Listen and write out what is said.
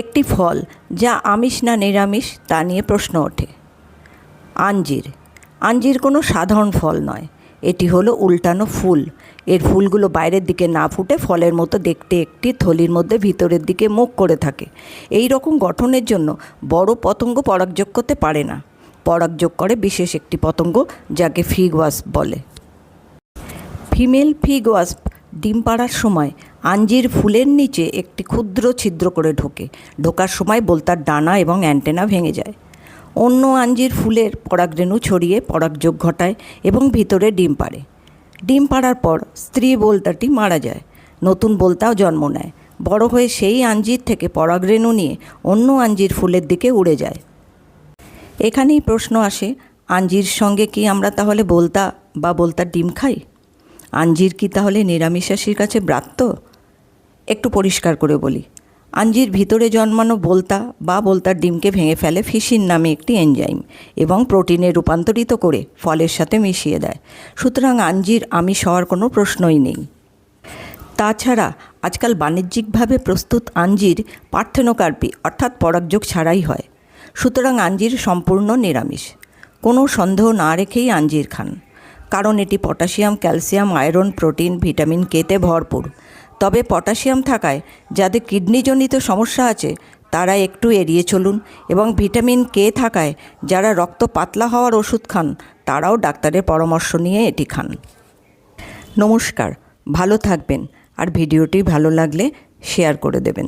একটি ফল যা আমিষ না নিরামিষ তা নিয়ে প্রশ্ন ওঠে। আঞ্জির। আঞ্জির কোনো সাধারণ ফল নয়, এটি হলো উল্টানো ফুল। এর ফুলগুলো বাইরের দিকে না ফুটে ফলের মতো দেখতে একটি থলির মধ্যে ভিতরের দিকে মুখ করে থাকে। এই রকম গঠনের জন্য বড় পতঙ্গ পরাগযোগ করতে পারে না। পরাগযোগ করে বিশেষ একটি পতঙ্গ যাকে ফিগ ওয়াস্প বলে। ফিমেল ফিগ ওয়াস্প ডিম পাড়ার সময় আঞ্জির ফুলের নিচে একটি ক্ষুদ্র ছিদ্র করে ঢোকার সময় বোলতার ডানা এবং অ্যান্টেনা ভেঙে যায়। অন্য আঞ্জির ফুলের পরাগরেণু ছড়িয়ে পরাগযোগ ঘটায় এবং ভিতরে ডিম পাড়ে। ডিম পাড়ার পর স্ত্রী বোলতাটি মারা যায়, নতুন বোলতাও জন্ম নেয়। বড় হয়ে সেই আঞ্জির থেকে পরাগরেণু নিয়ে অন্য আঞ্জির ফুলের দিকে উড়ে যায়। এখানেই প্রশ্ন আসে, আঞ্জির সঙ্গে কি আমরা তাহলে বোলতা বা বোলতার ডিম খাই? আঞ্জির কি তাহলে নিরামিষাশীর কাছে ব্রাত্য? একটু পরিষ্কার করে বলি, আঞ্জির ভিতরে জন্মানো বোলতা বা বোলতার ডিমকে ভেঙে ফেলে ফিসিন নামে একটি এনজাইম এবং প্রোটিনে রূপান্তরিত করে ফলের সাথে মিশিয়ে দেয়। সুতরাং আঞ্জির আমিষ হওয়ার কোনো প্রশ্নই নেই। তাছাড়া আজকাল বাণিজ্যিকভাবে প্রস্তুত আঞ্জির পার্থেনোকার্পি অর্থাৎ পরাগযোগ ছাড়াই হয়। সুতরাং আঞ্জির সম্পূর্ণ নিরামিষ। কোনো সন্দেহ না রেখেই আঞ্জির খান, কারণ এটি potassium, calcium, iron, protein, vitamin কেতে ভরপুর। তবে পটাশিয়াম থাকায় যাদের কিডনিজনিত সমস্যা আছে তারা একটু এড়িয়ে চলুন, এবং ভিটামিন কে থাকায় যারা রক্ত পাতলা হওয়ার ওষুধ খান তারাও ডাক্তারের পরামর্শ নিয়ে এটি খান। নমস্কার, ভালো থাকবেন, আর ভিডিওটি ভালো লাগলে শেয়ার করে দেবেন।